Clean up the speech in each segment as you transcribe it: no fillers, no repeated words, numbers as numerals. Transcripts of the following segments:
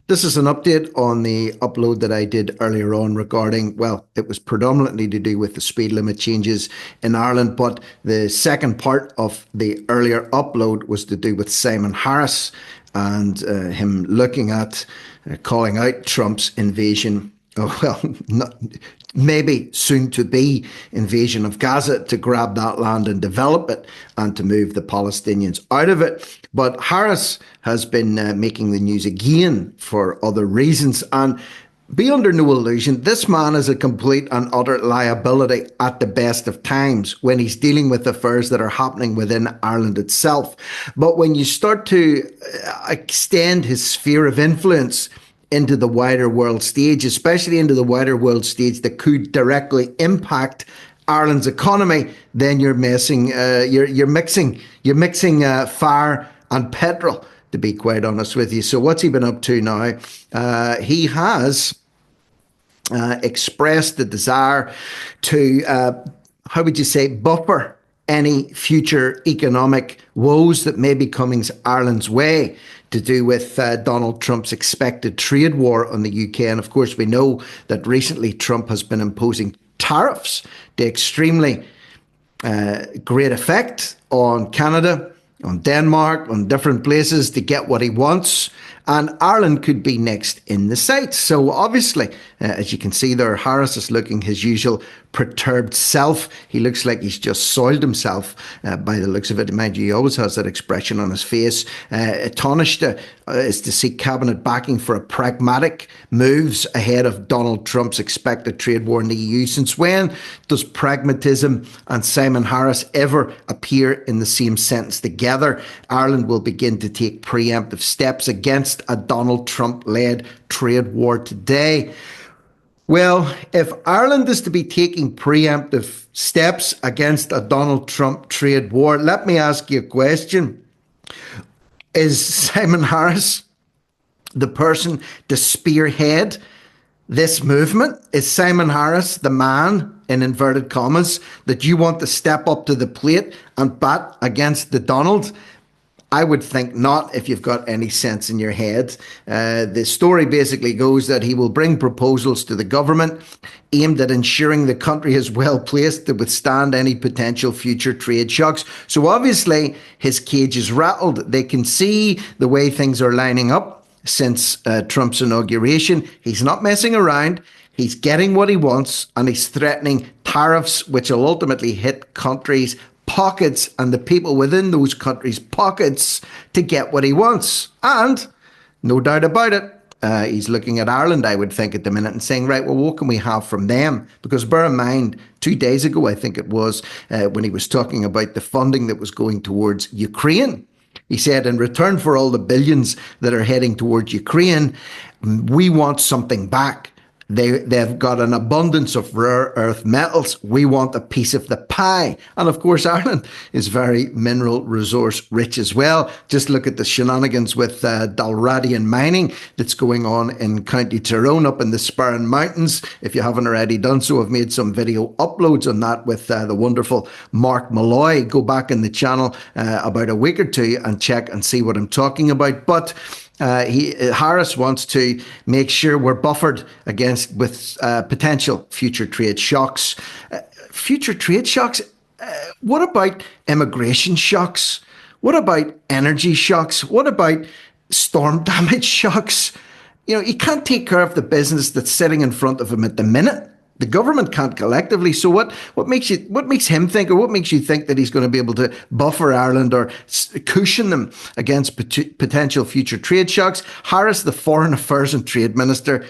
This is an update on the upload that I did earlier on regarding, well, it was predominantly to do with the speed limit changes in Ireland, but the second part of the earlier upload was to do with Simon Harris and him looking at calling out Trump's invasion. Oh, well, not, maybe soon to be invasion of Gaza to grab that land and develop it and to move the Palestinians out of it. But Harris has been making the news again for other reasons. And be under no illusion, this man is a complete and utter liability at the best of times when he's dealing with affairs that are happening within Ireland itself. But when you start to extend his sphere of influence into the wider world stage, especially into the wider world stage that could directly impact Ireland's economy, then you're missing, you're mixing fire and petrol, to be quite honest with you. So what's he been up to now? He has expressed the desire to, how would you say, buffer any future economic woes that may be coming Ireland's way, to do with Donald Trump's expected trade war on the UK. And of course, we know that recently Trump has been imposing tariffs to extremely great effect on Canada, on Denmark, on different places to get what he wants. And Ireland could be next in the sight. So obviously, as you can see there, Harris is looking his usual perturbed self. He looks like he's just soiled himself by the looks of it. Mind you, he always has that expression on his face. Taoiseach is to seek cabinet backing for a pragmatic moves ahead of Donald Trump's expected trade war in the EU. Since when does pragmatism and Simon Harris ever appear in the same sentence together? Ireland will begin to take preemptive steps against a Donald Trump-led trade war today. Well, if Ireland is to be taking preemptive steps against a Donald Trump trade war, let me ask you a question. Is Simon Harris the person to spearhead this movement? Is Simon Harris the man, in inverted commas, that you want to step up to the plate and bat against the Donald? I would think not, if you've got any sense in your head. The story basically goes that he will bring proposals to the government aimed at ensuring the country is well placed to withstand any potential future trade shocks. So obviously his cage is rattled. They can see the way things are lining up since Trump's inauguration. He's not messing around. He's getting what he wants, and he's threatening tariffs, which will ultimately hit countries' pockets and the people within those countries' pockets to get what he wants. And no doubt about it, he's looking at Ireland, I would think, at the minute and saying, right, well, what can we have from them? Because bear in mind, 2 days ago, I think it was, when he was talking about the funding that was going towards Ukraine, he said, in return for all the billions that are heading towards Ukraine, we want something back. They've got an abundance of rare earth metals. We want a piece of the pie. And of course, Ireland is very mineral resource rich as well. Just look at the shenanigans with Dalradian mining that's going on in County Tyrone up in the Sparran Mountains. If you haven't already done so, I've made some video uploads on that with the wonderful Mark Malloy. Go back in the channel about a week or two and check and see what I'm talking about. But Harris wants to make sure we're buffered against with potential future trade shocks. Future trade shocks? What about immigration shocks? What about energy shocks? What about storm damage shocks? You know, he can't take care of the business that's sitting in front of him at the minute. The government can't collectively. So what makes him think, or what makes you think that he's going to be able to buffer Ireland or cushion them against potential future trade shocks? Harris, the Foreign Affairs and Trade Minister.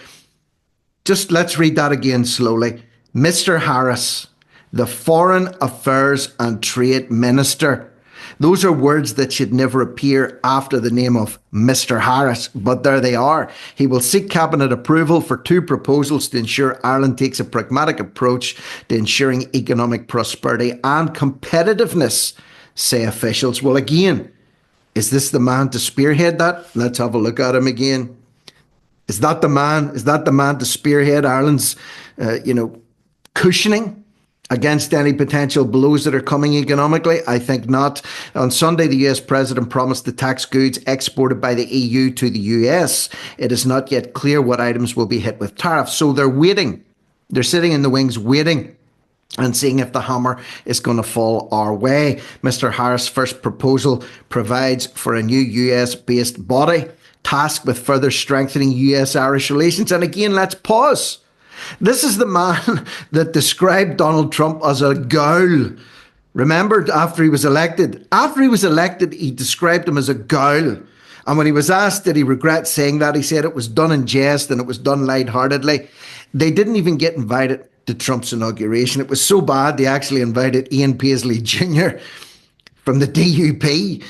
Just let's read that again slowly. Mr. Harris, the Foreign Affairs and Trade Minister. Those are words that should never appear after the name of Mr. Harris, but there they are. He will seek cabinet approval for 2 proposals to ensure Ireland takes a pragmatic approach to ensuring economic prosperity and competitiveness, say officials. Well, again, is this the man to spearhead that? Let's have a look at him again. Is that the man? Is that the man to spearhead Ireland's, cushioning against any potential blows that are coming economically? I think not. On Sunday, the US president promised to tax goods exported by the EU to the US. It is not yet clear what items will be hit with tariffs. So they're waiting. They're sitting in the wings waiting and seeing if the hammer is going to fall our way. Mr. Harris' first proposal provides for a new US-based body tasked with further strengthening US-Irish relations. And again, let's pause. This is the man that described Donald Trump as a ghoul. Remember, after he was elected? After he was elected, he described him as a ghoul. And when he was asked, did he regret saying that, he said it was done in jest and it was done lightheartedly. They didn't even get invited to Trump's inauguration. It was so bad, they actually invited Ian Paisley Jr. from the DUP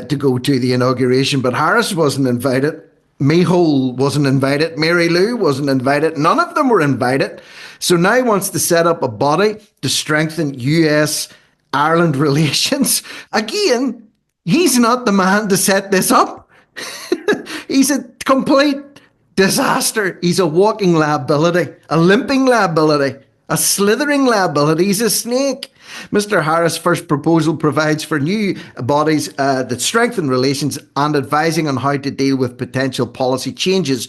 to go to the inauguration, but Harris wasn't invited. Mayhole wasn't invited. Mary Lou wasn't invited. None of them were invited. So now he wants to set up a body to strengthen US-Ireland relations. Again, he's not the man to set this up. He's a complete disaster. He's a walking liability, a limping liability, a slithering liability. He's a snake. Mr. Harris' first proposal provides for new bodies that strengthen relations and advising on how to deal with potential policy changes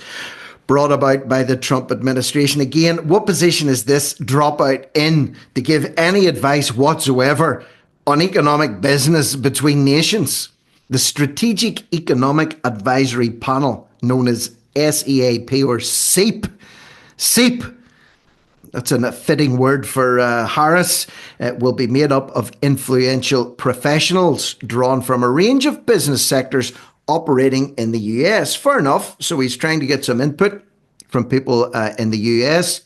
brought about by the Trump administration. Again, what position is this dropout in to give any advice whatsoever on economic business between nations? The Strategic Economic Advisory Panel, known as SEAP or SEAP. SEAP. That's a fitting word for Harris. It will be made up of influential professionals drawn from a range of business sectors operating in the US. Fair enough. So he's trying to get some input from people in the US.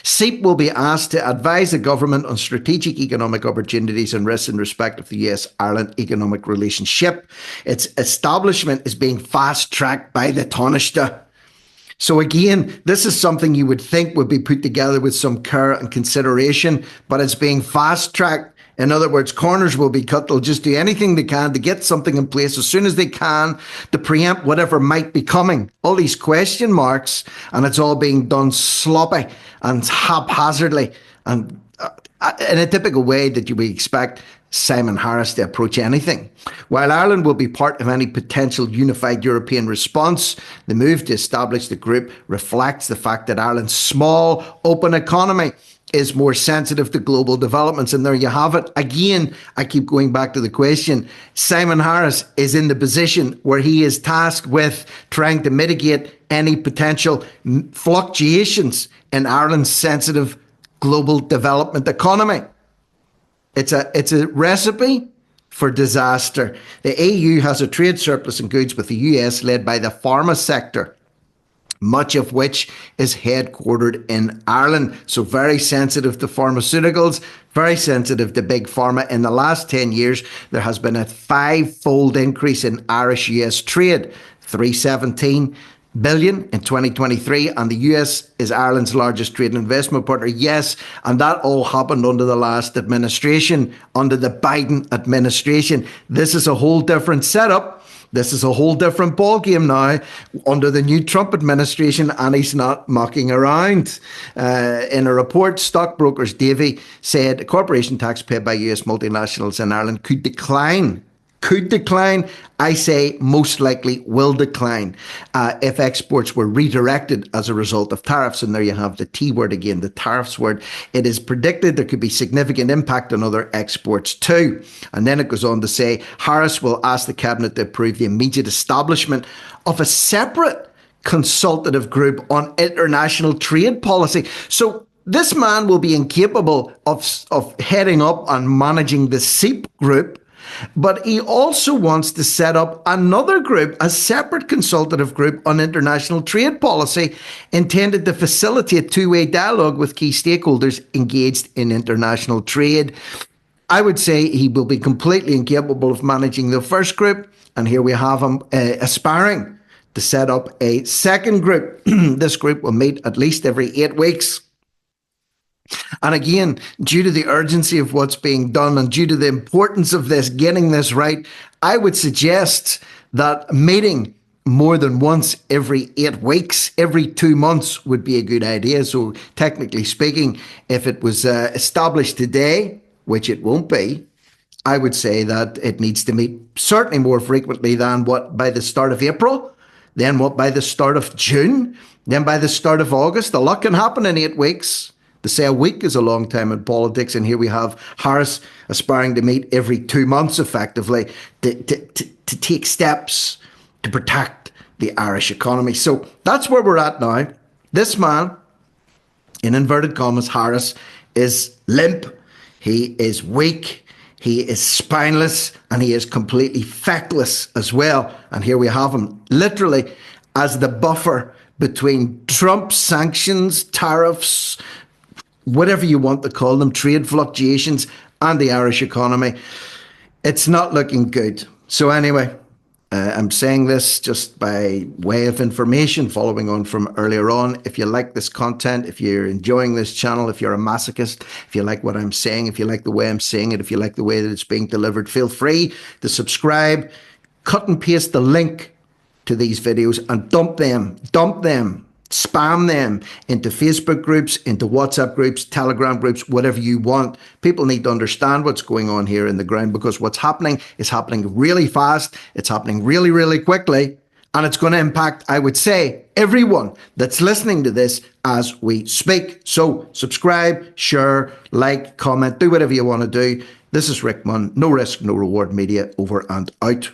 SEAP will be asked to advise the government on strategic economic opportunities and risks in respect of the US-Ireland economic relationship. Its establishment is being fast-tracked by the Taoiseach. So again, this is something you would think would be put together with some care and consideration, but it's being fast-tracked. In other words, corners will be cut. They'll just do anything they can to get something in place as soon as they can to preempt whatever might be coming. All these question marks, and it's all being done sloppy and haphazardly and in a typical way that you would expect Simon Harris to approach anything. While Ireland will be part of any potential unified European response, the move to establish the group reflects the fact that Ireland's small, open economy is more sensitive to global developments. And there you have it. Again, I keep going back to the question. Simon Harris is in the position where he is tasked with trying to mitigate any potential fluctuations in Ireland's sensitive global development economy. It's a recipe for disaster. The EU has a trade surplus in goods with the US led by the pharma sector, much of which is headquartered in Ireland. So very sensitive to pharmaceuticals, very sensitive to big pharma. In the last 10 years, there has been a 5-fold increase in Irish-US trade, 317 billion in 2023, and the US is Ireland's largest trade and investment partner. Yes, and that all happened under the last administration, under the Biden administration. This is a whole different setup. This is a whole different ballgame now under the new Trump administration, and he's not mucking around. In a report, stockbrokers Davy said corporation tax paid by US multinationals in Ireland could decline. I say most likely will decline if exports were redirected as a result of tariffs. And there you have the T word again, the tariffs word. It is predicted there could be significant impact on other exports too. And then it goes on to say Harris will ask the cabinet to approve the immediate establishment of a separate consultative group on international trade policy. So this man will be incapable of heading up and managing the SEAP group. But he also wants to set up another group, a separate consultative group on international trade policy intended to facilitate two-way dialogue with key stakeholders engaged in international trade. I would say he will be completely incapable of managing the first group. And here we have him aspiring to set up a second group. This group will meet at least every 8 weeks. And again, due to the urgency of what's being done and due to the importance of this, getting this right, I would suggest that meeting more than once every 8 weeks. Every 2 months would be a good idea. So, technically speaking, if it was established today, which it won't be, I would say that it needs to meet certainly more frequently than what by the start of April, then what by the start of June, then by the start of August. A lot can happen in 8 weeks. To say a week is a long time in politics, and here we have Harris aspiring to meet every 2 months effectively to take steps to protect the Irish economy. So that's where we're at now. This man, in inverted commas, Harris, is limp. He is weak. He is spineless, and he is completely feckless as well. And here we have him literally as the buffer between Trump sanctions, tariffs, whatever you want to call them, trade fluctuations, and the Irish economy. It's not looking good. So anyway, I'm saying this just by way of information, following on from earlier on. If you like this content, if you're enjoying this channel, if you're a masochist, if you like what I'm saying, if you like the way I'm saying it, if you like the way that it's being delivered, feel free to subscribe, cut and paste the link to these videos and dump them, spam them into Facebook groups, into WhatsApp groups, Telegram groups, whatever you want. People need to understand what's going on here in the ground, because what's happening is happening really fast. It's happening really, really quickly. And it's going to impact, I would say, everyone that's listening to this as we speak. So subscribe, share, like, comment, do whatever you want to do. This is Rick Munn, No Risk, No Reward Media, over and out.